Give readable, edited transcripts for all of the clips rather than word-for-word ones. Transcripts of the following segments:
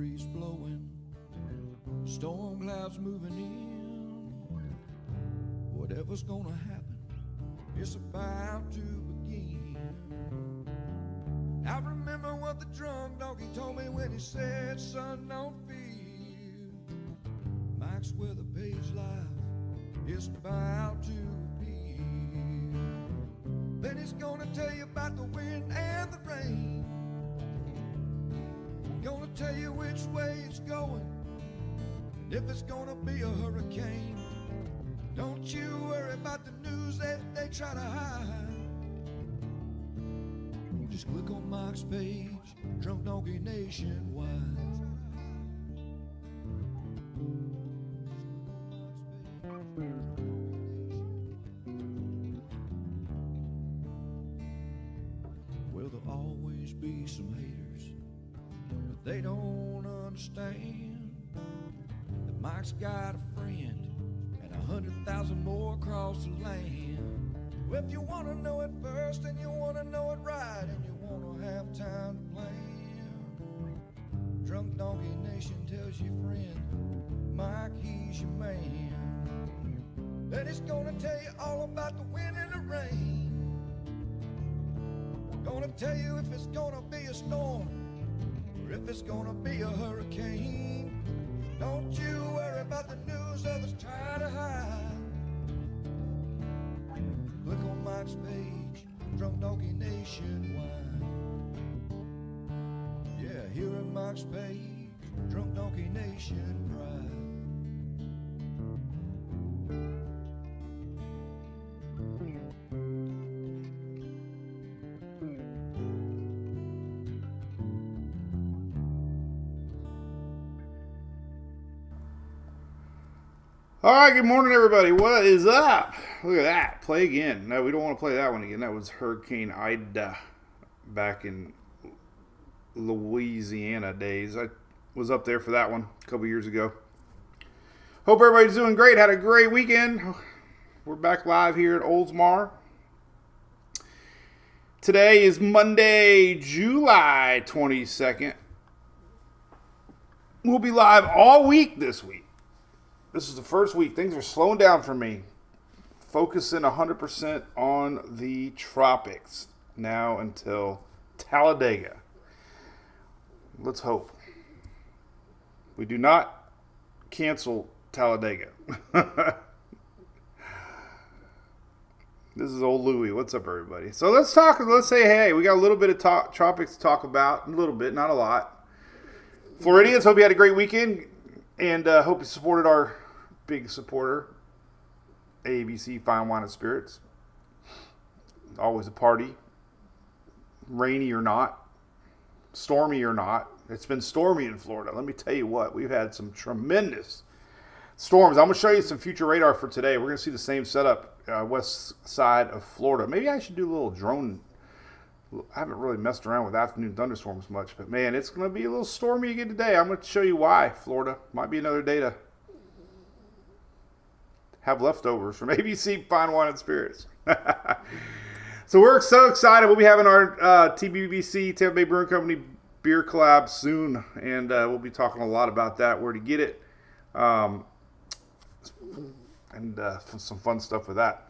breeze blowing, storm clouds moving in. Whatever's gonna happen, it's about to begin. I remember what the drunk donkey told me when he said, son, don't fear. Mike's where the page life is about to appear. Then he's gonna tell you about the wind and the rain. Gonna tell you which way it's going, and if it's gonna be a hurricane. Don't you worry about the news that they try to hide. Just click on Mike's page, Drunk Donkey Nationwide. Well, there'll always be some haters, but they don't understand that Mike's got a friend and 100,000 more across the land. Well, if you want to know it first and you want to know it right and you want to have time to plan, Drunk Donkey Nation tells your friend Mike, he's your man. And he's gonna tell you all about the wind and the rain. Gonna tell you if it's gonna be a storm or if it's gonna be a hurricane. Don't you worry about the news others try to hide. Click on Mike's page, Drunk Donkey Nationwide. Yeah, here at Mike's page, Drunk Donkey Nation Pride. All right, good morning, everybody. What is up? Look at that. Play again. No, we don't want to play that one again. That was Hurricane Ida back in Louisiana days. I was up there for that one a couple years ago. Hope everybody's doing great. Had a great weekend. We're back live here at Oldsmar. Today is Monday, July 22nd. We'll be live all week this week. This is the first week. Things are slowing down for me. Focusing 100% on the Tropics now until Talladega. Let's hope we do not cancel Talladega. This is old Louie. What's up, everybody? So let's talk. Let's say, hey, we got a little bit of Tropics to talk about. A little bit, not a lot. Floridians, hope you had a great weekend. And hope you supported our big supporter, ABC Fine Wine and Spirits. Always a party. Rainy or not. Stormy or not. It's been stormy in Florida. Let me tell you what. We've had some tremendous storms. I'm going to show you some future radar for today. We're going to see the same setup west side of Florida. Maybe I should do a little drone. I haven't really messed around with afternoon thunderstorms much, but man, it's going to be a little stormy again today. I'm going to show you why, Florida. Might be another day to have leftovers from ABC Fine Wine and Spirits. So we're so excited. We'll be having our TBBC, Tampa Bay Brewing Company beer collab soon, and we'll be talking a lot about that, where to get it, and some fun stuff with that.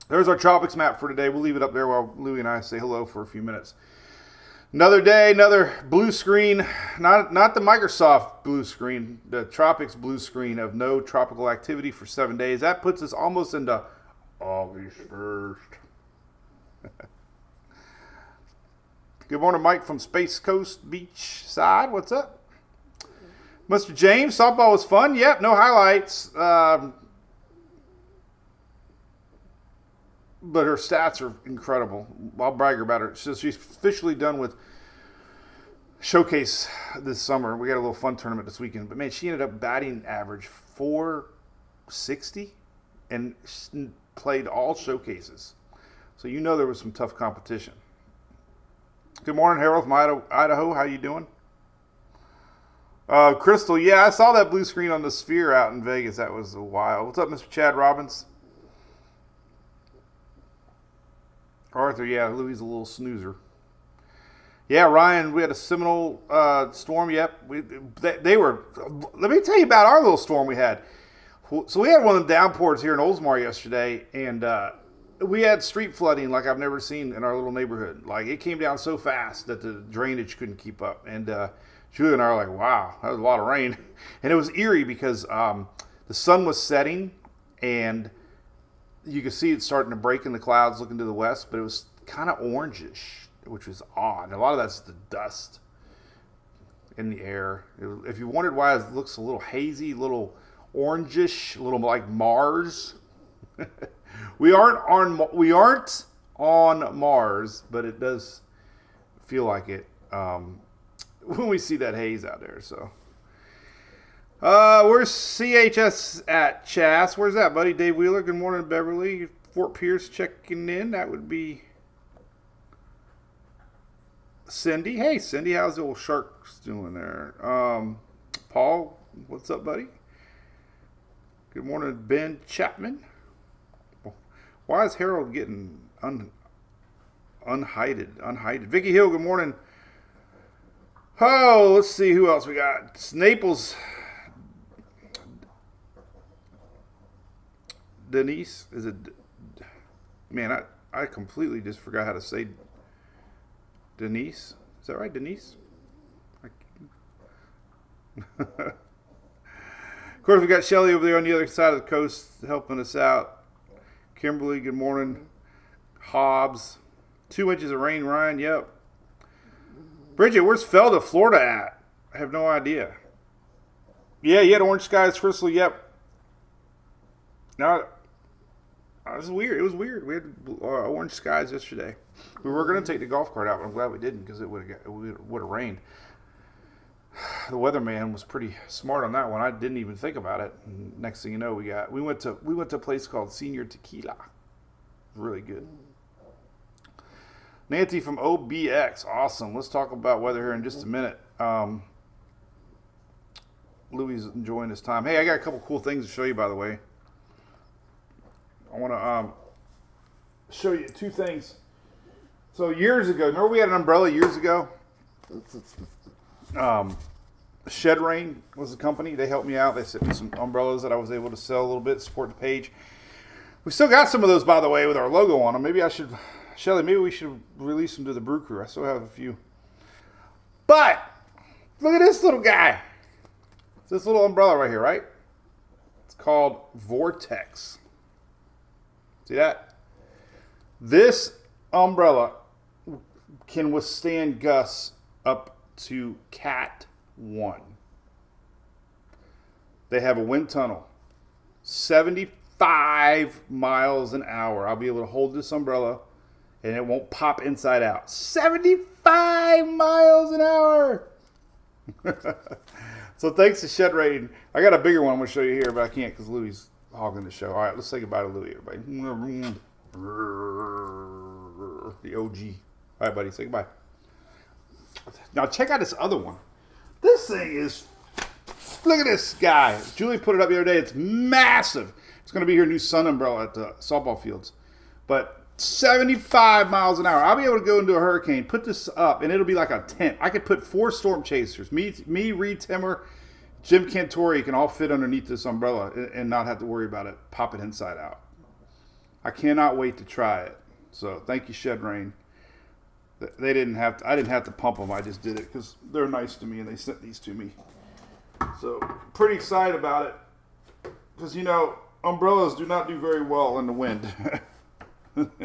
There's our Tropics map for today. We'll leave it up there while Louie and I say hello for a few minutes. Another day, another blue screen. Not the Microsoft blue screen, the Tropics blue screen of no tropical activity for 7 days. That puts us almost into August 1st. Good morning, Mike from Space Coast Beach Side. What's up? Mr. James, softball was fun. Yep, no highlights. But her stats are incredible. I'll brag about her. So she's officially done with Showcase this summer. We got a little fun tournament this weekend. But, man, she ended up batting average .460 and played all showcases. So you know there was some tough competition. Good morning, Harold from Idaho. How you doing? Crystal, yeah, I saw that blue screen on the Sphere out in Vegas. That was a while. What's up, Mr. Chad Robbins? Arthur, yeah, Louie's a little snoozer. Yeah, Ryan, we had a Seminole storm. Yep, they were. Let me tell you about our little storm we had. So we had one of the downpours here in Oldsmar yesterday, and we had street flooding like I've never seen in our little neighborhood. Like, it came down so fast that the drainage couldn't keep up. And Julia and I were like, wow, that was a lot of rain. And it was eerie because the sun was setting, and you could see it starting to break in the clouds looking to the west, but it was kind of orangish, which was odd. And a lot of that's the dust in the air. If you wondered why it looks a little hazy, little orangish, a little like Mars. we aren't on Mars, but it does feel like it when we see that haze out there. So where's CHS at, Chas? Where's that, buddy? Dave Wheeler, good morning, Beverly. Fort Pierce checking in. That would be Cindy. Hey, Cindy, how's the old Sharks doing there? Paul, what's up, buddy? Good morning, Ben Chapman. Why is Harold getting unhided? Vicky Hill, good morning. Oh, let's see who else we got. It's Naples. Denise, is it? Man, I completely just forgot how to say Denise. Is that right, Denise? Of course, we got Shelly over there on the other side of the coast helping us out. Kimberly, good morning. Hobbs, 2 inches of rain, Ryan, yep. Bridget, where's Felda, Florida at? I have no idea. Yeah, you had orange skies, Crystal, yep. Now, it was weird. It was weird. We had orange skies yesterday. We were going to take the golf cart out, but I'm glad we didn't because it would have rained. The weatherman was pretty smart on that one. I didn't even think about it. And next thing you know, we went to a place called Senior Tequila. Really good. Nancy from OBX, awesome. Let's talk about weather here in just a minute. Louis is enjoying his time. Hey, I got a couple cool things to show you, by the way. I want to show you two things. So years ago, remember we had an umbrella years ago? Shed Rain was the company. They helped me out. They sent me some umbrellas that I was able to sell a little bit, support the page. We still got some of those, by the way, with our logo on them. Maybe I should, Shelly, maybe we should release them to the Brew Crew. I still have a few. But look at this little guy. It's this little umbrella right here, right? It's called Vortex. See that? This umbrella can withstand gusts up to Cat 1. They have a wind tunnel. 75 miles an hour. I'll be able to hold this umbrella and it won't pop inside out. 75 miles an hour. So thanks to Shed Rain. I got a bigger one I'm going to show you here, but I can't because Louis is hogging the show. All right, let's say goodbye to Louis, everybody. The OG. All right, buddy, say goodbye. Now check out this other one. This thing is, look at this guy. Julie put it up the other day. It's massive. It's going to be your new sun umbrella at the softball fields. But 75 miles an hour. I'll be able to go into a hurricane, put this up, and it'll be like a tent. I could put 4 storm chasers. Me, Reed Timmer, Jim Cantori can all fit underneath this umbrella and not have to worry about it popping inside out. I cannot wait to try it. So thank you, Shed Rain. They didn't have to, I didn't have to pump them. I just did it because they're nice to me and they sent these to me. So pretty excited about it because, you know, umbrellas do not do very well in the wind.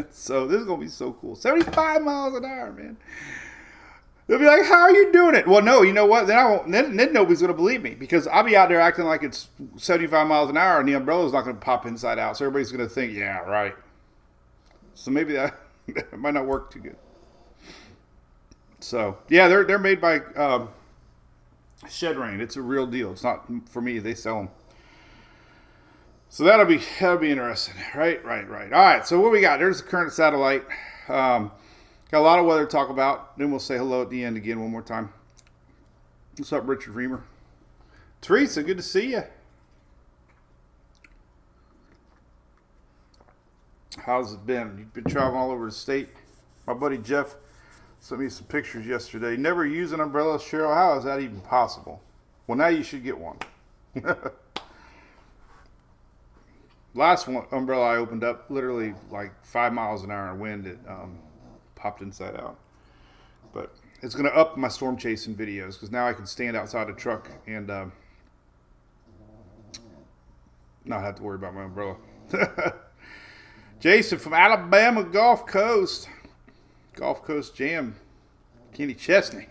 So this is going to be so cool. 75 miles an hour, man. They'll be like, how are you doing it? Well, no, you know what? Then nobody's going to believe me because I'll be out there acting like it's 75 miles an hour and the umbrella's not going to pop inside out. So everybody's going to think, yeah, right. So maybe that might not work too good. So, yeah, they're made by Shed Rain. It's a real deal. It's not for me. They sell them. So that'll be interesting. Right. All right, so what we got? There's the current satellite. Got a lot of weather to talk about. Then we'll say hello at the end again one more time. What's up, Richard Reamer? Teresa, good to see you. How's it been? You've been traveling all over the state. My buddy Jeff sent me some pictures yesterday. Never use an umbrella, Cheryl. How is that even possible? Well, now you should get one. Last one umbrella I opened up, literally like 5 miles an hour in wind. It popped inside out. But it's going to up my storm chasing videos because now I can stand outside the truck and not have to worry about my umbrella. Jason from Alabama Gulf Coast Jam, Kenny Chesney.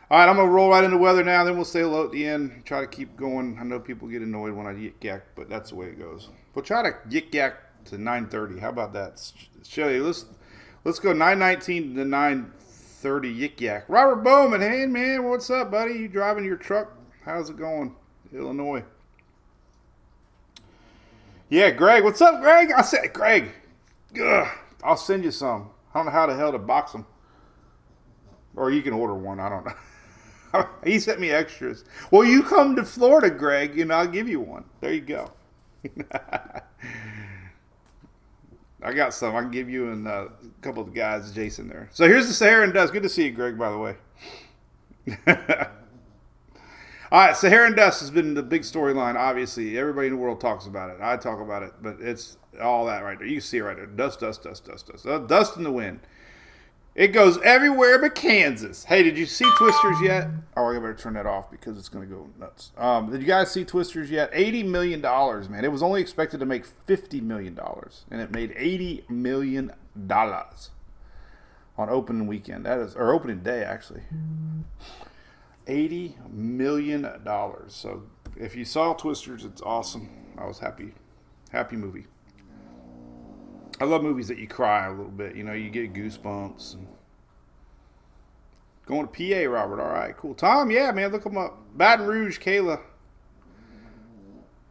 All right, I'm going to roll right into weather now, then we'll say hello at the end. Try to keep going. I know people get annoyed when I yik-yak, but that's the way it goes. We'll try to yik-yak to 9:30. How about that? Shelly, let's go 9:19 to 9:30 yik-yak. Robert Bowman, hey, man, what's up, buddy? You driving your truck? How's it going? Illinois. Yeah, Greg. What's up, Greg? I said, Greg, I'll send you some. I don't know how the hell to box them. Or you can order one. I don't know. He sent me extras. Well, you come to Florida, Greg, and I'll give you one. There you go. I got some. I can give you and a couple of the guys, Jason, there. So here's the Saharan dust. Good to see you, Greg, by the way. All right, Saharan dust has been the big storyline, obviously. Everybody in the world talks about it. I talk about it, but it's all that right there. You can see it right there. Dust, dust, dust, dust, dust. Dust in the wind. It goes everywhere but Kansas. Hey, did you see Twisters yet? Oh, I better turn that off because it's going to go nuts. Did you guys see Twisters yet? $80 million, man. It was only expected to make $50 million, and it made $80 million on opening weekend. That is, or opening day, actually. $80 million. So if you saw Twisters, it's awesome. I was happy. Happy movie. I love movies that you cry a little bit. You know, you get goosebumps. And going to PA, Robert. All right, cool. Tom, yeah, man, look him up. Baton Rouge, Kayla.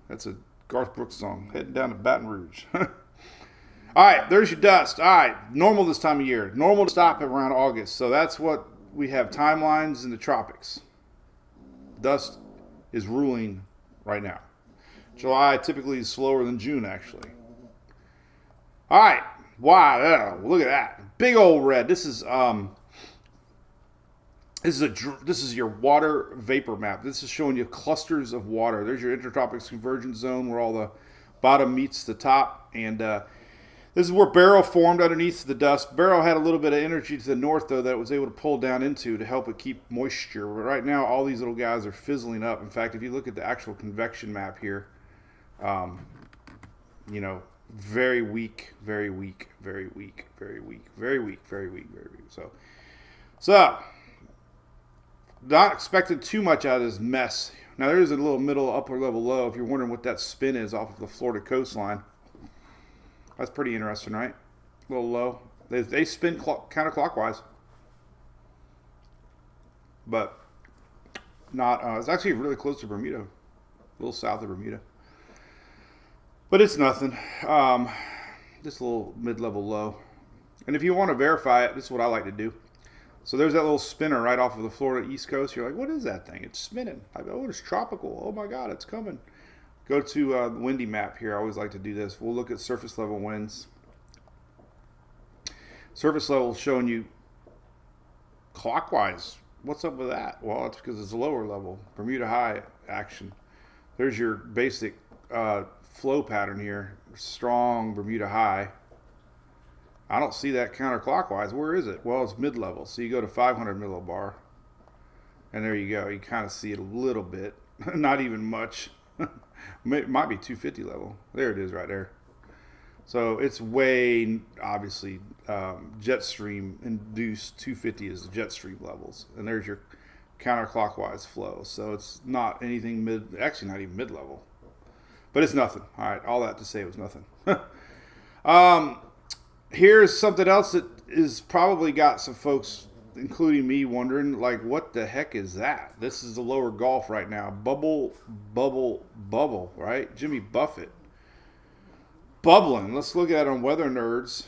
That's a Garth Brooks song. Heading down to Baton Rouge. All right, there's your dust. All right, normal this time of year. Normal to stop around August. So that's what we have timelines in the tropics. Dust is ruling right now. July typically is slower than June, actually. All right, wow, look at that, big old red. This is your water vapor map. This is showing you clusters of water. There's your intertropics convergence zone where all the bottom meets the top, and this is where Barrow formed underneath the dust. Barrow had a little bit of energy to the north, though, that it was able to pull down into to help it keep moisture. But right now, all these little guys are fizzling up. In fact, if you look at the actual convection map here, you know, very weak, very weak, very weak, very weak, very weak, very weak, very weak. So not expecting too much out of this mess. Now there is a little middle upper level low. If you're wondering what that spin is off of the Florida coastline, that's pretty interesting, right? A little low. They spin counterclockwise, but not. It's actually really close to Bermuda, a little south of Bermuda. But it's nothing. Just a little mid-level low. And if you want to verify it, this is what I like to do. So there's that little spinner right off of the Florida East Coast. You're like, what is that thing? It's spinning. I go, oh, it's tropical. Oh, my God, it's coming. Go to the windy map here. I always like to do this. We'll look at surface level winds. Surface level showing you clockwise. What's up with that? Well, it's because it's lower level. Bermuda high action. There's your basic flow pattern here. Strong Bermuda high. I don't see that counterclockwise. Where is it? Well, it's mid-level. So you go to 500 millibar. And there you go. You kind of see it a little bit. Not even much. It might be 250 level. There it is right there. So it's way, obviously, jet stream induced 250 is the jet stream levels. And there's your counterclockwise flow. So it's not anything actually not even mid-level. But it's nothing. All right, all that to say it was nothing. Here's something else that is probably got some folks, including me, wondering, like, what the heck is that? This is the lower Gulf right now. Bubble, bubble, bubble, right? Jimmy Buffett. Bubbling. Let's look at it on Weather Nerds.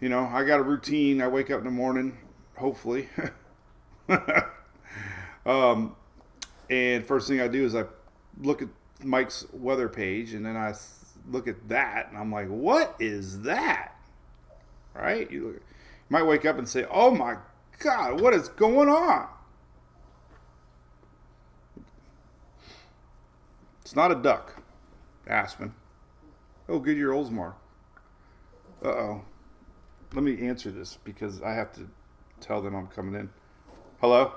You know, I got a routine. I wake up in the morning, hopefully. And first thing I do is I look at Mike's weather page, and then I look at that, and I'm like, what is that? Right? You Might wake up and say, oh my God, what is going on? It's not a duck. Aspen. Oh, Goodyear Oldsmar. Uh-oh. Let me answer this because I have to tell them I'm coming in. Hello?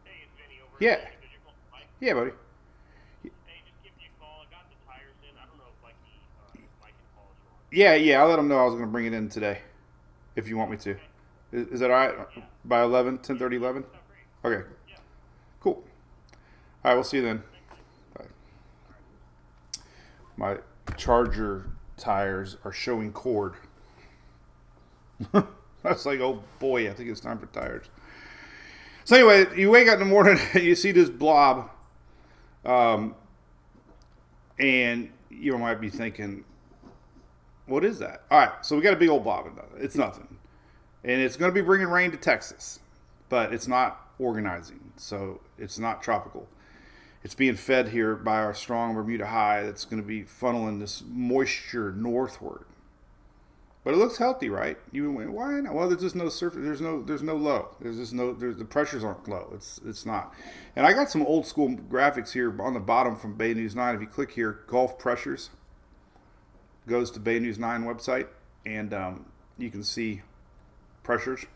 Hey, it's Vinny over Yeah. here. Did you call Mike? Yeah, buddy. Hey, just give me a call. I got the tires in. I don't know if Mike can call us or Yeah, I'll let them know I was going to bring it in today, if you want me to. Is that all right? By 11, 10:30, 11? Okay. Yeah. Cool. All right, we'll see you then. Bye. My Charger tires are showing cord. That's like, oh boy, I think it's time for tires. So anyway, you wake up in the morning and you see this blob, and you might be thinking, what is that? All right, so we got a big old blob. It's nothing. And it's going to be bringing rain to Texas, but it's not organizing, so it's not tropical. It's being fed here by our strong Bermuda high that's going to be funneling this moisture northward. But it looks healthy, right? You went, why not? Well, there's just no surface. There's no low. The pressures aren't low. It's not. And I got some old school graphics here on the bottom from Bay News 9. If you click here, Gulf pressures goes to Bay News 9 website, and you can see pressures.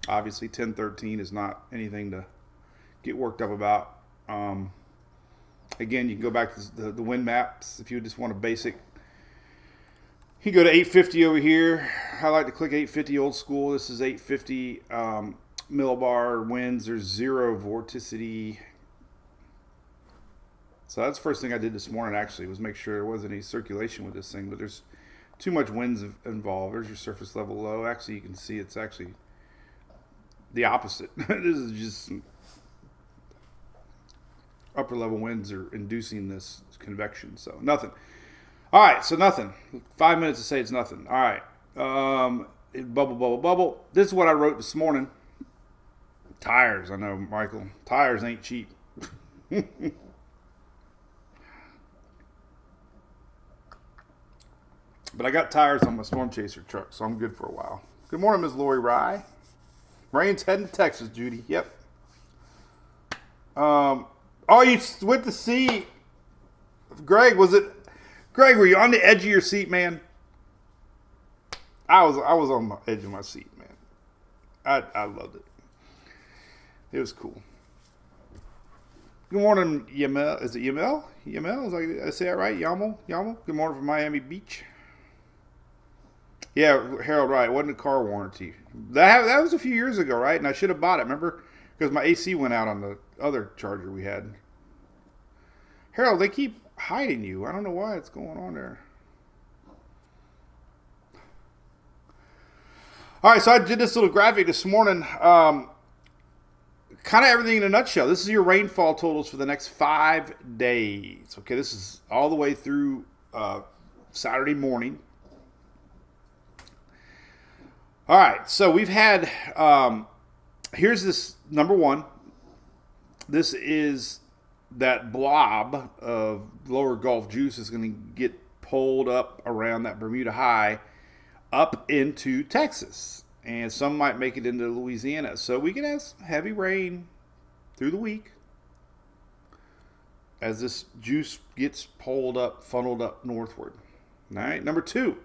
Obviously, 1013 is not anything to get worked up about. Again, you can go back to the wind maps if you just want a basic. You go to 850 over here. I like to click 850 old school. This is 850 millibar winds. There's zero vorticity. So that's the first thing I did this morning, actually, was make sure there wasn't any circulation with this thing. But there's too much winds involved. There's your surface level low. Actually, you can see it's actually the opposite. This is just upper level winds are inducing this convection. So nothing. All right, so nothing. 5 minutes to say it's nothing. All right. Bubble. This is what I wrote this morning. Tires, I know, Michael. Tires ain't cheap. But I got tires on my Storm Chaser truck, so I'm good for a while. Good morning, Ms. Lori Rye. Rain's heading to Texas, Judy. Yep. Oh, you went to see Greg. Greg, were you on the edge of your seat, man? I was on the edge of my seat, man. I loved it. It was cool. Good morning, Yamel. Is it Yamel? Yamel? Did I say that right? Yamel? Good morning from Miami Beach. Yeah, Harold, right. It wasn't a car warranty. That was a few years ago, right? And I should have bought it, remember? Because my AC went out on the other Charger we had. Harold, they keep hiding you. I don't know why it's going on there. All right, so I did this little graphic this morning. Kind of everything in a nutshell. This is your rainfall totals for the next 5 days. Okay, this is all the way through Saturday morning. All right, so we've had, here's this number one. This is that blob of lower Gulf juice is going to get pulled up around that Bermuda high up into Texas. And some might make it into Louisiana. So we could have heavy rain through the week as this juice gets pulled up, funneled up northward. All right, number two.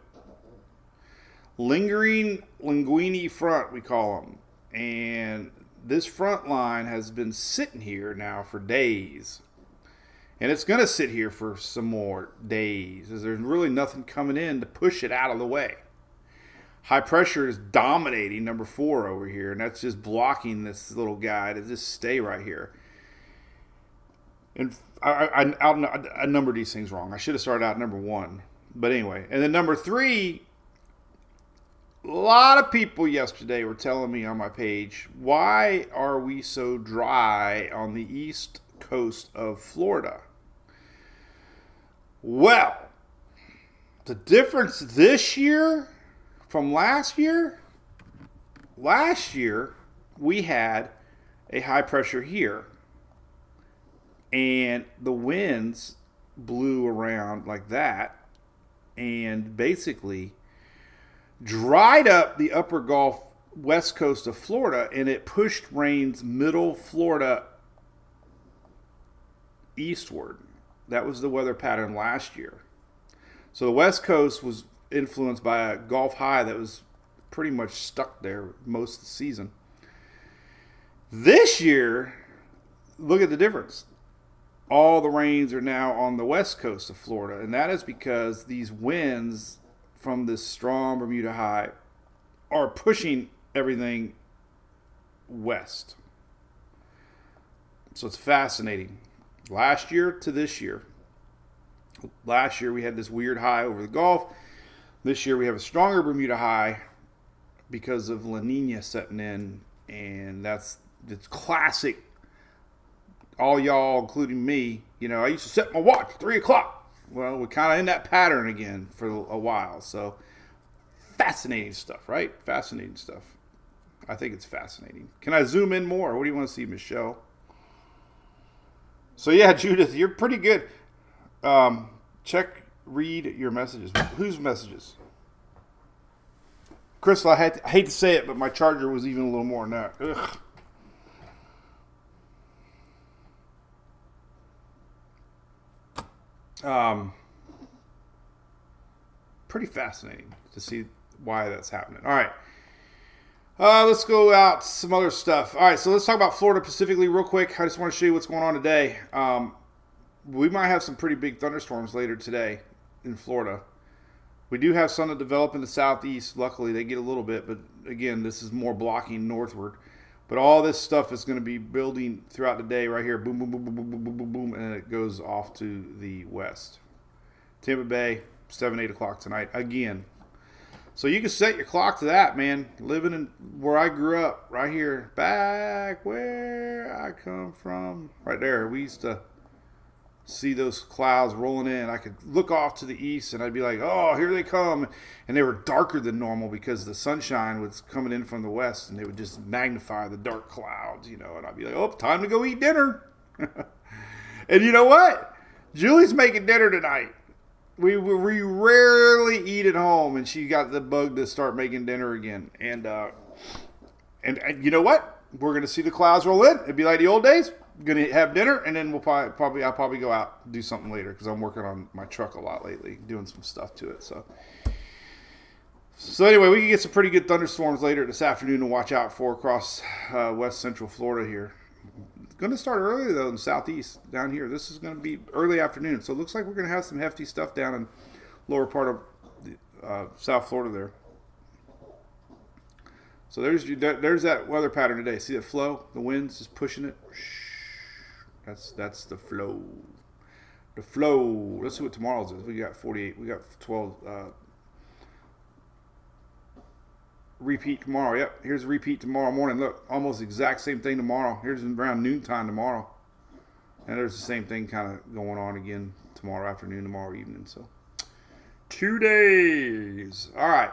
Lingering linguini front, we call them. And this front line has been sitting here now for days. And it's going to sit here for some more days, as there's really nothing coming in to push it out of the way. High pressure is dominating number 4 over here, and that's just blocking this little guy to just stay right here. And I numbered these things wrong. I should have started out number 1. But anyway, and then number 3, a lot of people yesterday were telling me on my page, why are we so dry on the east coast of Florida? Well, the difference this year from last year we had a high pressure here, and the winds blew around like that, and basically dried up the upper Gulf west coast of Florida, and it pushed rains middle Florida eastward. That was the weather pattern last year. So the west coast was influenced by a Gulf high that was pretty much stuck there most of the season. This year, look at the difference. All the rains are now on the west coast of Florida, and that is because these winds from this strong Bermuda high are pushing everything west. So it's fascinating. Last year to this year. Last year we had this weird high over the Gulf. This year we have a stronger Bermuda high because of La Nina setting in, and it's classic. All y'all, including me, I used to set my watch 3 o'clock. Well, we're kind of in that pattern again for a while. So fascinating stuff, right? Fascinating stuff. I think it's fascinating. Can I zoom in more? What do you want to see, Michelle? So yeah, Judith, you're pretty good. Read your messages. Whose messages? Crystal, I hate to say it, but my charger was even a little more than that. Ugh. Pretty fascinating to see why that's happening. All right. Let's go out some other stuff. All right, so let's talk about Florida specifically real quick. I just want to show you what's going on today. We might have some pretty big thunderstorms later today in Florida. We do have some that develop in the southeast. Luckily, they get a little bit, but again, this is more blocking northward. But all this stuff is going to be building throughout the day right here. Boom, boom, boom, boom, boom, boom, boom, boom, boom, and it goes off to the west. Tampa Bay, 7, 8 o'clock tonight again. So you can set your clock to that, man. Living in where I grew up, right here, back where I come from, right there. We used to see those clouds rolling in. I could look off to the east, and I'd be like, oh, here they come. And they were darker than normal because the sunshine was coming in from the west, and they would just magnify the dark clouds, and I'd be like, oh, time to go eat dinner. And you know what? Julie's making dinner tonight. We rarely eat at home, and she got the bug to start making dinner again. And you know what? We're going to see the clouds roll in. It'd be like the old days. Going to have dinner, and then I'll probably go out and do something later because I'm working on my truck a lot lately, doing some stuff to it. So anyway, we can get some pretty good thunderstorms later this afternoon to watch out for across west central Florida here. It's going to start early, though, in the southeast down here. This is going to be early afternoon. So it looks like we're going to have some hefty stuff down in lower part of South Florida there. So there's that weather pattern today. See the flow? The wind's just pushing it. That's the flow. The flow. Let's see what tomorrow's is. We got 48. We got 12. Repeat tomorrow. Yep. Here's a repeat tomorrow morning. Look, almost the exact same thing tomorrow. Here's around noontime tomorrow. And there's the same thing kind of going on again tomorrow afternoon, tomorrow evening. So 2 days. All right.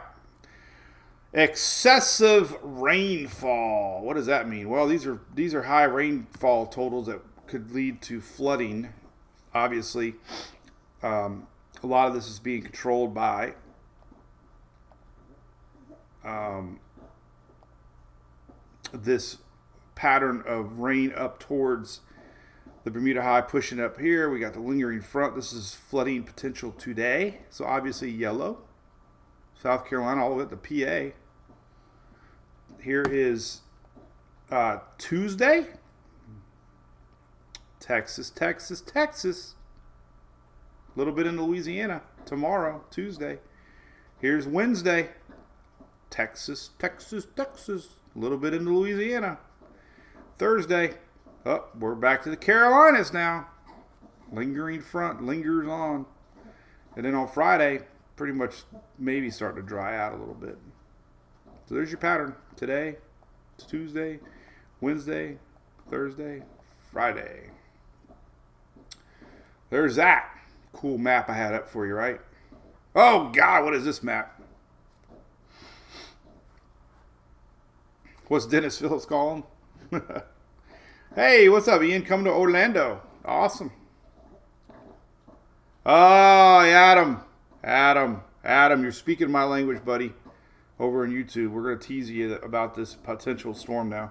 Excessive rainfall. What does that mean? Well, these are high rainfall totals that could lead to flooding. Obviously, a lot of this is being controlled by this pattern of rain up towards the Bermuda High pushing up here. We got the lingering front. This is flooding potential today. So obviously yellow. South Carolina, all of it, the PA. Here is Tuesday. Texas. A little bit in Louisiana tomorrow, Tuesday. Here's Wednesday. Texas. A little bit into Louisiana. Thursday. Oh, we're back to the Carolinas now. Lingering front, lingers on. And then on Friday, pretty much maybe starting to dry out a little bit. So there's your pattern. Today, Tuesday, Wednesday, Thursday, Friday. There's that cool map I had up for you, right? Oh, God, what is this map? What's Dennis Phillips calling? Hey, what's up, Ian? Coming to Orlando. Awesome. Oh, Adam, you're speaking my language, buddy. over on YouTube. We're going to tease you about this potential storm now.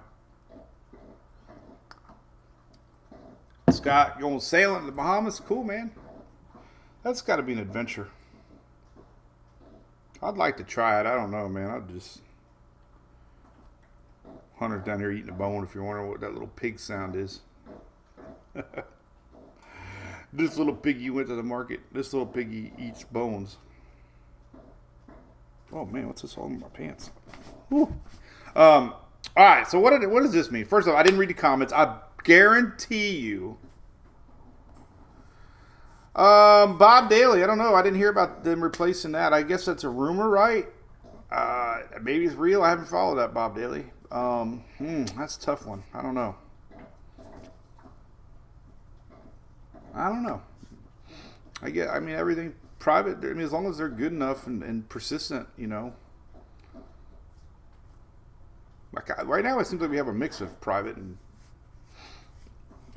Scott going sailing to the Bahamas. Cool, man. That's got to be an adventure. I'd like to try it. I don't know, man. I'd just... Hunter's down here eating a bone if you're wondering what that little pig sound is. This little piggy went to the market. This little piggy eats bones. Oh, man, what's this all in my pants? Whew. All right, so what does this mean? First of all, I didn't read the comments. I guarantee you. Bob Daly, I don't know. I didn't hear about them replacing that. I guess that's a rumor, right? Maybe it's real. I haven't followed that, Bob Daly. That's a tough one. I don't know. I mean, everything private. I mean, as long as they're good enough and persistent, you know. Like right now, it seems like we have a mix of private and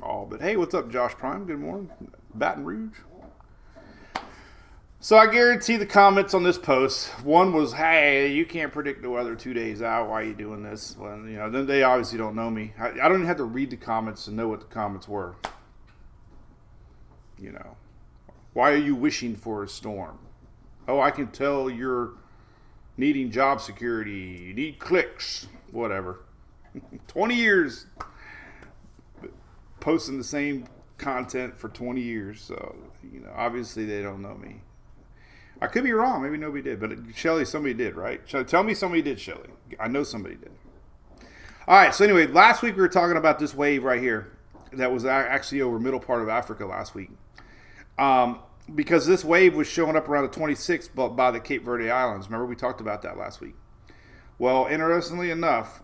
all. But hey, what's up, Josh Prime? Good morning, Baton Rouge. So I guarantee the comments on this post, one was, hey, you can't predict the weather 2 days out. Why are you doing this? Well, you know, then they obviously don't know me. I don't even have to read the comments to know what the comments were. You know, why are you wishing for a storm? Oh, I can tell you're needing job security. You need clicks. Whatever. 20 years posting the same content for 20 years. So, you know, obviously they don't know me. I could be wrong. Maybe nobody did. But Shelly, somebody did, right? Tell me somebody did, Shelly. I know somebody did. All right. So anyway, last week we were talking about this wave right here that was actually over middle part of Africa last week. Because this wave was showing up around the 26th by the Cape Verde Islands. Remember, we talked about that last week. Well, interestingly enough,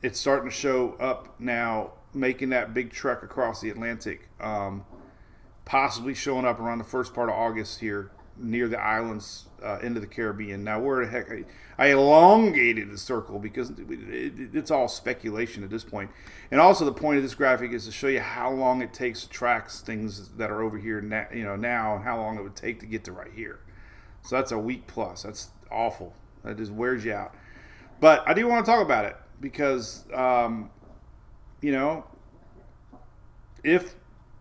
it's starting to show up now, making that big trek across the Atlantic, possibly showing up around the first part of August here near the islands into the Caribbean. Now, where the heck? I elongated the circle because it's all speculation at this point. And also the point of this graphic is to show you how long it takes to track things that are over here now, and how long it would take to get to right here. So that's a week plus. That's awful. That just wears you out. But I do want to talk about it because, if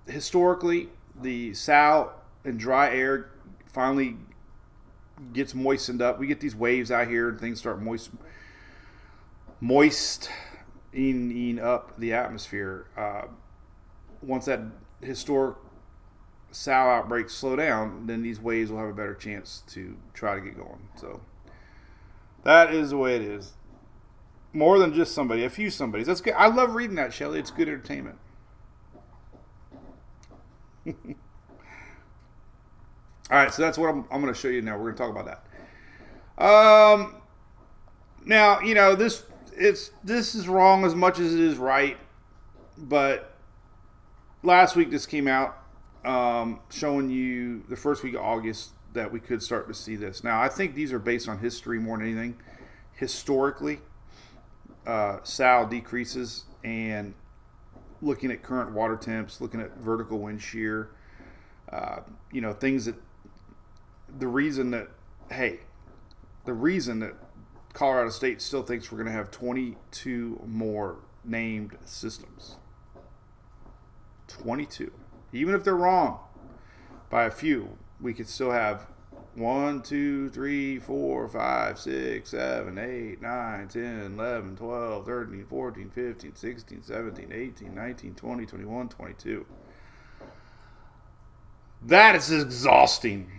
historically the sow and dry air finally gets moistened up, we get these waves out here and things start moistening up the atmosphere. Once that historic sow outbreaks slow down, then these waves will have a better chance to try to get going. So that is the way it is. More than just somebody, a few somebodies. That's good. I love reading that, Shelly. It's good entertainment. All right, so that's what I'm going to show you now. We're going to talk about that. Now, this is wrong as much as it is right, but last week this came out showing you the first week of August that we could start to see this. Now, I think these are based on history more than anything. Historically, sow decreases, and looking at current water temps, looking at vertical wind shear, things that the reason that Colorado State still thinks we're going to have 22 more named systems. 22. Even if they're wrong by a few, we could still have 1, 2, 3, 4, 5, 6, 7, 8, 9, 10, 11, 12, 13, 14, 15, 16, 17, 18, 19, 20, 21, 22. That is exhausting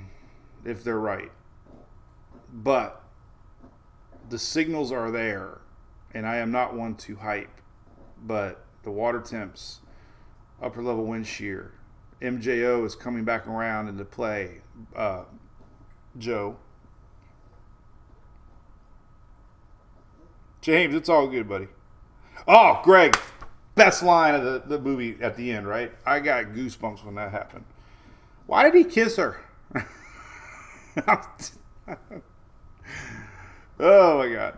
if they're right. But the signals are there, and I am not one to hype, but the water temps, upper level wind shear, MJO is coming back around into play. Joe. James, it's all good, buddy. Oh, Greg, best line of the movie at the end, right? I got goosebumps when that happened. Why did he kiss her? Oh, my God.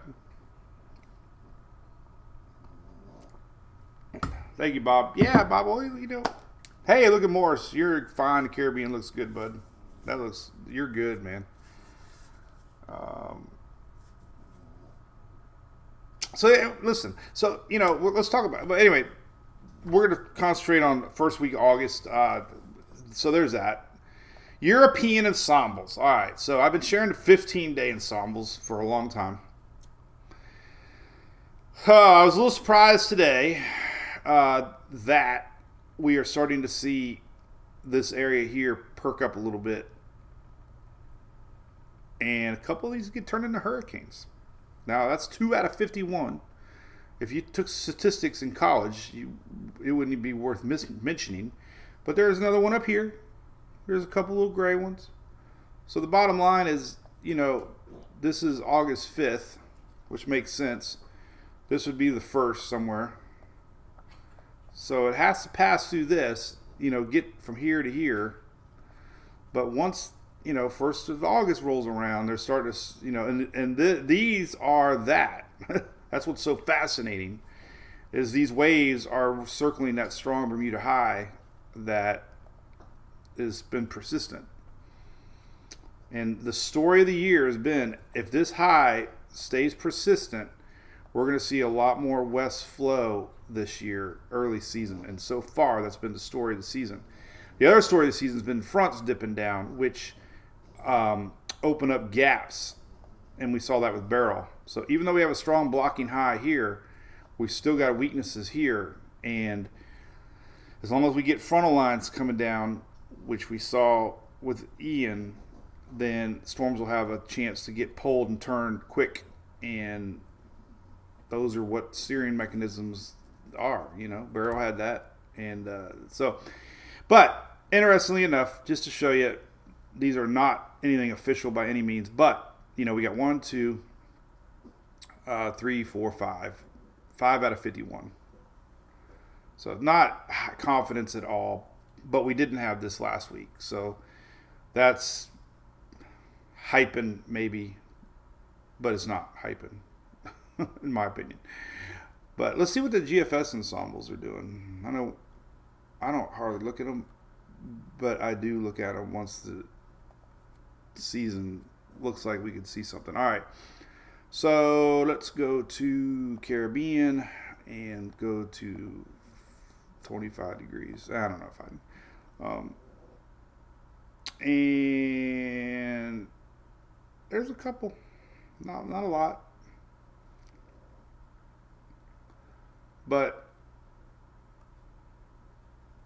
Thank you, Bob. Yeah, Bob, well, Hey, look at Morris. You're fine. The Caribbean looks good, bud. You're good, man. So listen. So let's talk about. But anyway, we're going to concentrate on first week of August. So there's that. European ensembles. All right. So I've been sharing the 15-day ensembles for a long time. I was a little surprised today that we are starting to see this area here perk up a little bit. And a couple of these get turned into hurricanes. Now, that's 2 out of 51. If you took statistics in college, it wouldn't be worth mentioning. But there's another one up here. There's a couple little gray ones. So the bottom line is, this is August 5th, which makes sense. This would be the 1st somewhere. So it has to pass through this, get from here to here. But once, 1st of August rolls around, they're starting to, these are that. That's what's so fascinating, is these waves are circling that strong Bermuda high that has been persistent. And the story of the year has been, if this high stays persistent, we're going to see a lot more west flow this year, early season. And so far, that's been the story of the season. The other story of the season has been fronts dipping down, which open up gaps. And we saw that with Beryl. So even though we have a strong blocking high here, we still got weaknesses here. And as long as we get frontal lines coming down, which we saw with Ian, then storms will have a chance to get pulled and turned quick. And those are what steering mechanisms are. Beryl had that. And but interestingly enough, just to show you, these are not anything official by any means, but we got 1, 2, 3, 4, 5 out of 51. So not confidence at all, but we didn't have this last week. So that's hyping maybe, but it's not hyping in my opinion. But let's see what the GFS ensembles are doing. I don't hardly look at them, but I do look at them once the season looks like we could see something. All right. So let's go to Caribbean and go to 25 degrees. I don't know if I can. And there's a couple. Not a lot. But,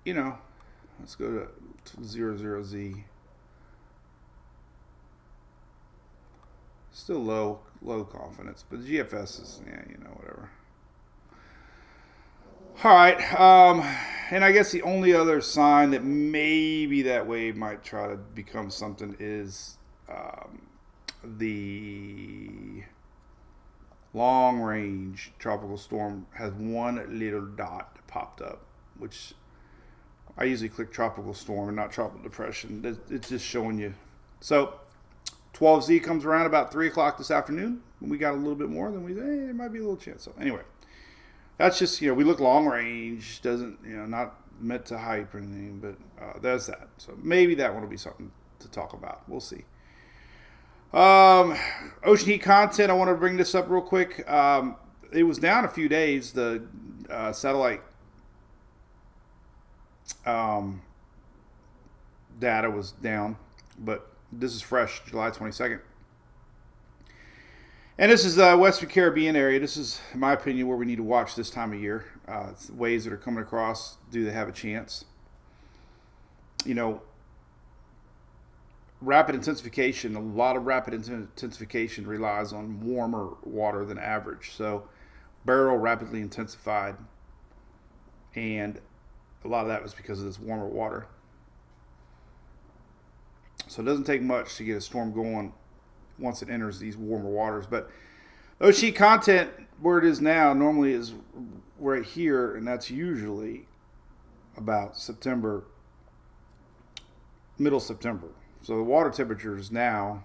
let's go to 00Z. Still low confidence, but the GFS is, whatever. All right, and I guess the only other sign that maybe that wave might try to become something is the long-range tropical storm has one little dot popped up, which I usually click tropical storm and not tropical depression. It's just showing you. So 12Z comes around about 3 o'clock this afternoon. When we got a little bit more, then we say, hey, there might be a little chance. So anyway, that's just, we look long range, doesn't, not meant to hype or anything, but there's that. So maybe that one will be something to talk about. We'll see. Ocean heat content, I want to bring this up real quick. It was down a few days. The satellite data was down, but this is fresh, July 22nd. And this is the Western Caribbean area. This is, in my opinion, where we need to watch this time of year. Waves that are coming across, do they have a chance? Rapid intensification, a lot of rapid intensification relies on warmer water than average. So Beryl rapidly intensified, and a lot of that was because of this warmer water. So it doesn't take much to get a storm going once it enters these warmer waters. But ocean content, where it is now, normally is right here, and that's usually about September, middle September. So the water temperatures now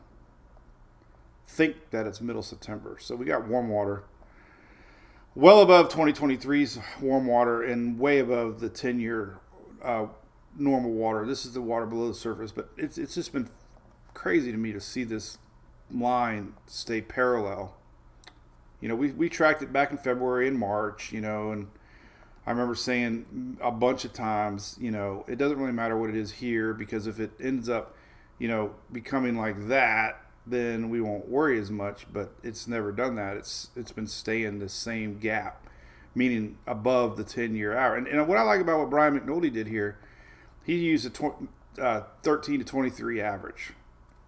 think that it's middle September. So we got warm water well above 2023's warm water and way above the 10-year normal water. This is the water below the surface, but it's just been crazy to me to see this line stay parallel we tracked it back in February and March, and I remember saying a bunch of times, it doesn't really matter what it is here, because if it ends up, becoming like that, then we won't worry as much. But it's never done that. It's been staying the same gap, meaning above the 10-year hour. And what I like about what Brian McNulty did here, he used a 13 to 23 average.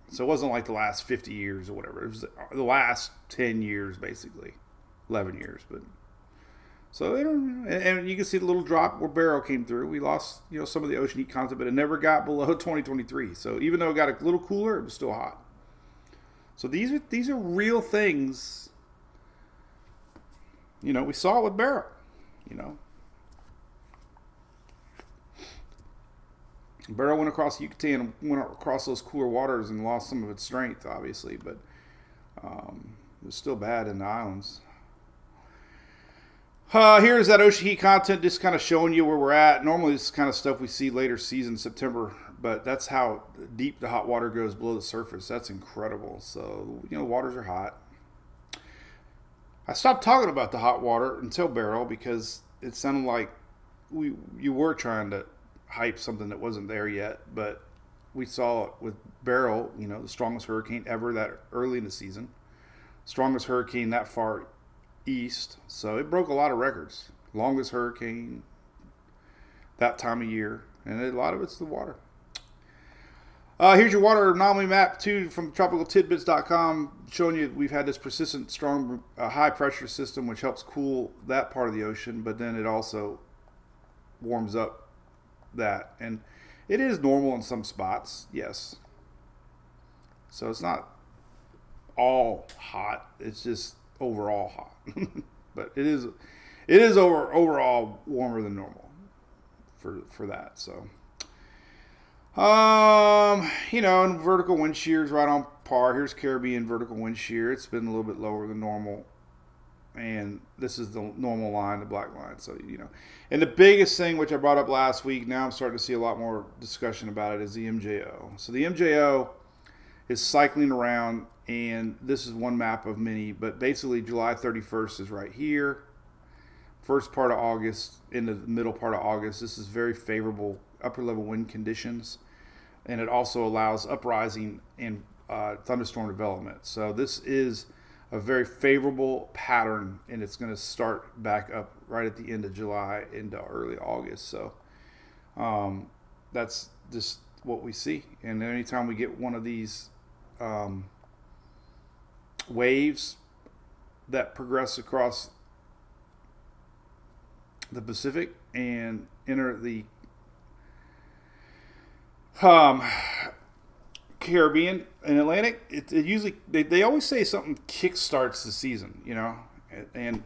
So it wasn't like the last 50 years or whatever. It was the last 10 years, basically, 11 years. But so and you can see the little drop where Barrow came through. We lost, some of the ocean heat content, but it never got below 2023. So even though it got a little cooler, it was still hot. So these are real things. We saw it with Barrow. Barrow went across Yucatan, went across those cooler waters and lost some of its strength, obviously, but it was still bad in the islands. Here's that ocean heat content, just kind of showing you where we're at. Normally, this is kind of stuff we see later season, September, but that's how deep the hot water goes below the surface. That's incredible. So, waters are hot. I stopped talking about the hot water until Barrow, because it sounded like you were trying to hype something that wasn't there yet, but we saw it with Barrow, the strongest hurricane ever that early in the season, strongest hurricane that far east, so it broke a lot of records. Longest hurricane that time of year, and a lot of it's the water. Here's your water anomaly map too from tropicaltidbits.com, showing you we've had this persistent strong high pressure system which helps cool that part of the ocean, but then it also warms up that, and it is normal in some spots, yes. So it's not all hot, it's just overall hot. But it is overall warmer than normal for that. So and vertical wind shear is right on par. Here's Caribbean vertical wind shear. It's been a little bit lower than normal, and this is the normal line, the black line. So and the biggest thing, which I brought up last week, now I'm starting to see a lot more discussion about it, is the MJO. So the MJO is cycling around, and this is one map of many, but basically July 31st is right here. First part of August into the middle part of August. This is very favorable upper level wind conditions, and it also allows uprising and thunderstorm development. So this is a very favorable pattern, and it's going to start back up right at the end of July into early August. So that's just what we see. And anytime we get one of these waves that progress across the Pacific and enter the Caribbean and Atlantic, it usually they always say something kickstarts the season, and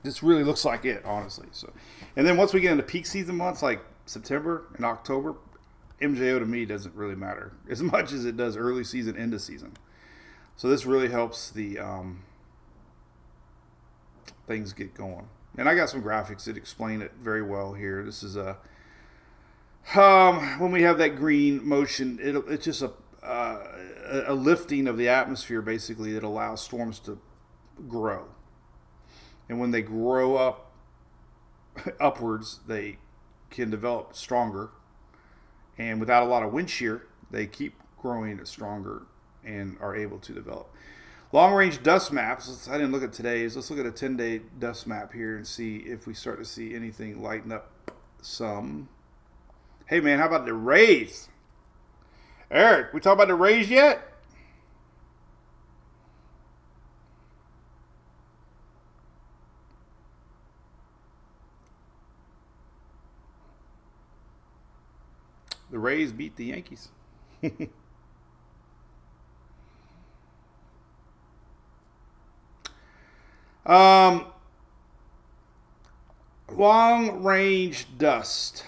this really looks like it, honestly. So, and then once we get into peak season months like September and October, MJO to me doesn't really matter as much as it does early season, end of season. So this really helps the things get going. And I got some graphics that explain it very well here. This is when we have that green motion, it's just a lifting of the atmosphere, basically, that allows storms to grow. And when they grow up upwards, they can develop stronger. And without a lot of wind shear, they keep growing stronger and are able to develop. Long-range dust maps. I didn't look at today's. Let's look at a 10-day dust map here and see if we start to see anything lighten up some. Hey, man, how about the rays? Eric, we talk about the rays yet? The Rays beat the Yankees. Long range dust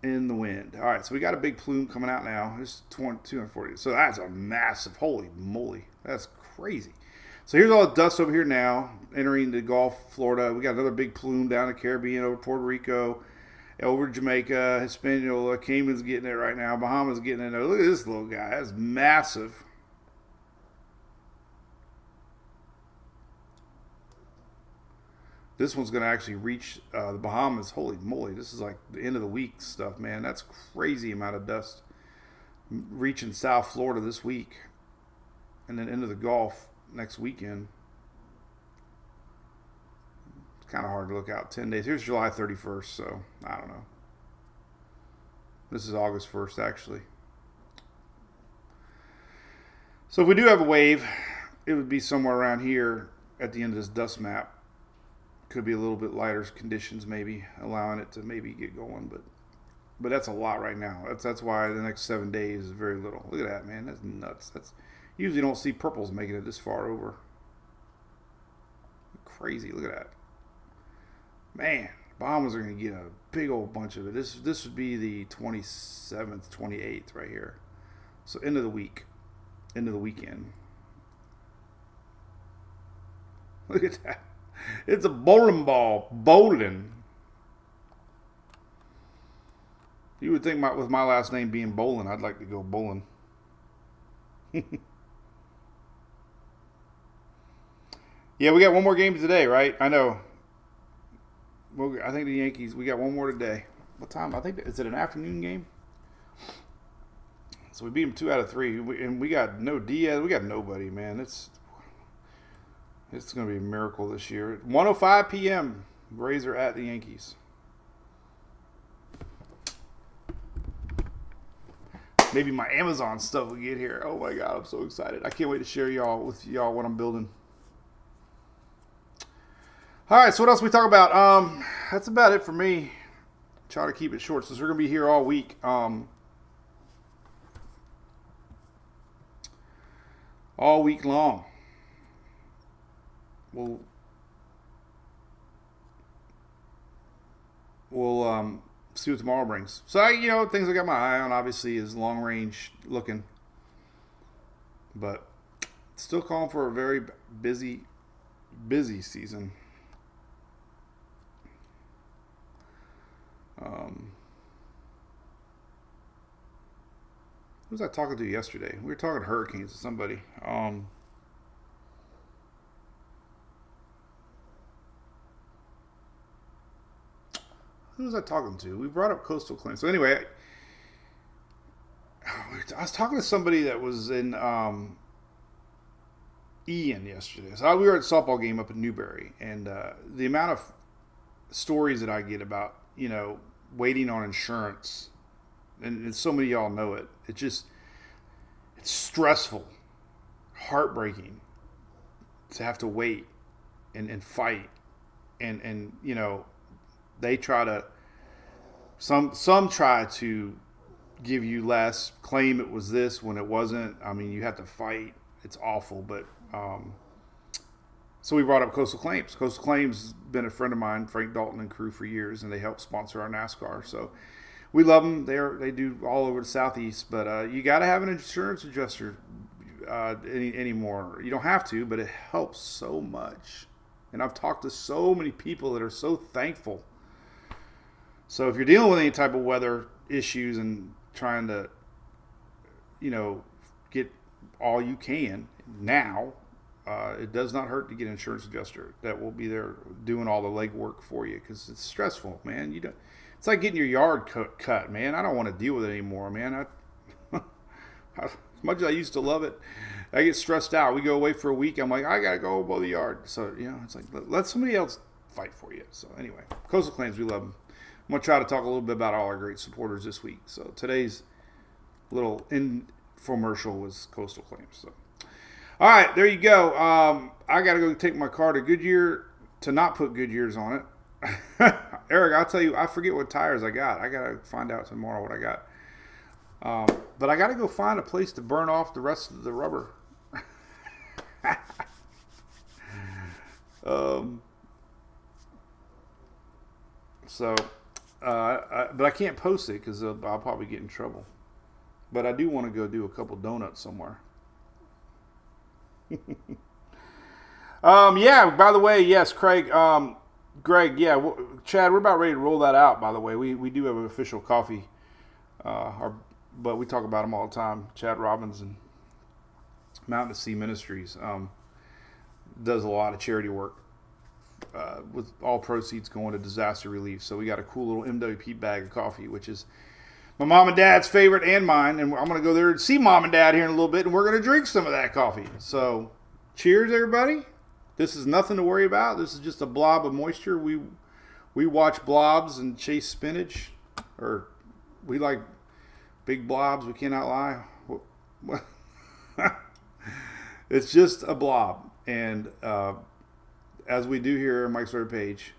in the wind. All right, so we got a big plume coming out now. It's 240. So that's a massive, holy moly. That's crazy. So here's all the dust over here now, entering the Gulf, Florida. We got another big plume down in the Caribbean, over Puerto Rico, over Jamaica, Hispaniola, Cayman's getting it right now, Bahamas getting it. Look at this little guy. That's massive. This one's going to actually reach the Bahamas. Holy moly, this is like the end of the week stuff, man. That's crazy amount of dust reaching South Florida this week. And then into the Gulf next weekend. It's kind of hard to look out 10 days. Here's July 31st, so I don't know. This is August 1st, actually. So if we do have a wave, it would be somewhere around here at the end of this dust map. Could be a little bit lighter conditions, maybe, allowing it to maybe get going. But that's a lot right now. That's why the next 7 days is very little. Look at that, man. That's nuts. That's usually don't see purples making it this far over. Crazy. Look at that. Man, Bahamas are going to get a big old bunch of it. This would be the 27th, 28th right here. So end of the week. End of the weekend. Look at that. It's a bowling ball. Bowling. You would think with my last name being Bowling, I'd like to go bowling. Yeah, we got one more game today, right? I know. Well, I think the Yankees, we got one more today. What time? I think, is it an afternoon game? So we beat them 2 out of 3. And we got no Diaz. We got nobody, man. It's going to be a miracle this year. 1:05 p.m. Rays are at the Yankees. Maybe my Amazon stuff will get here. Oh my God, I'm so excited. I can't wait to share with y'all what I'm building. All right, so what else we talk about? That's about it for me. Try to keep it short since we're going to be here all week. All week long. We'll see what tomorrow brings. So, things I got my eye on, obviously, is long range looking. But still calling for a very busy season. Who was I talking to yesterday? We were talking hurricanes to somebody. Who was I talking to? We brought up coastal claims. So anyway, I was talking to somebody that was in Ian yesterday. So we were at a softball game up in Newberry, and the amount of stories that I get about, waiting on insurance, and so many of y'all know it. It's stressful, heartbreaking to have to wait and fight, and they try to, some try to give you less, claim it was this when it wasn't. I mean, you have to fight. It's awful, but so we brought up Coastal Claims. Coastal Claims has been a friend of mine, Frank Dalton and crew, for years, and they help sponsor our NASCAR. So we love them. They do all over the Southeast, but you got to have an insurance adjuster anymore. You don't have to, but it helps so much. And I've talked to so many people that are so thankful. So if you're dealing with any type of weather issues and trying to, get all you can now, it does not hurt to get an insurance adjuster that will be there doing all the legwork for you, because it's stressful, man. It's like getting your yard cut, man. I don't want to deal with it anymore, man. As much as I used to love it, I get stressed out. We go away for a week. I'm like, I got to go mow the yard. So, it's like, let somebody else fight for you. So anyway, Coastal Claims, we love them. I'm going to try to talk a little bit about all our great supporters this week. So today's little infomercial was Coastal Claims. So, all right, there you go. I got to go take my car to Goodyear to not put Goodyears on it. Eric, I'll tell you, I forget what tires I got. I got to find out tomorrow what I got. But I got to go find a place to burn off the rest of the rubber. But I can't post it because I'll probably get in trouble. But I do want to go do a couple donuts somewhere. Yeah, by the way, yes, Craig, Greg, yeah, Chad, we're about ready to roll that out, by the way. We do have an official coffee, but we talk about them all the time. Chad Robbins and Mountain to Sea Ministries does a lot of charity work with all proceeds going to disaster relief. So we got a cool little MWP bag of coffee, which is my mom and dad's favorite and mine. And I'm going to go there and see mom and dad here in a little bit, and we're going to drink some of that coffee. So cheers, everybody. This is nothing to worry about. This is just a blob of moisture. We watch blobs and chase spinach, or we like big blobs. We cannot lie. It's just a blob. And as we do here on Mike's Story page,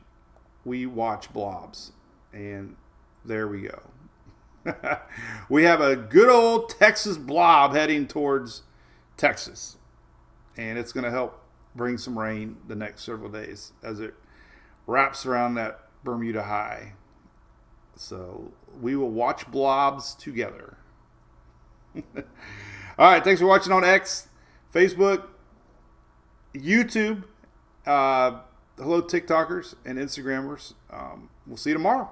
we watch blobs. And there we go. We have a good old Texas blob heading towards Texas. And it's going to help bring some rain the next several days as it wraps around that Bermuda High. So we will watch blobs together. All right, thanks for watching on X, Facebook, YouTube. Hello, TikTokers and Instagrammers. We'll see you tomorrow.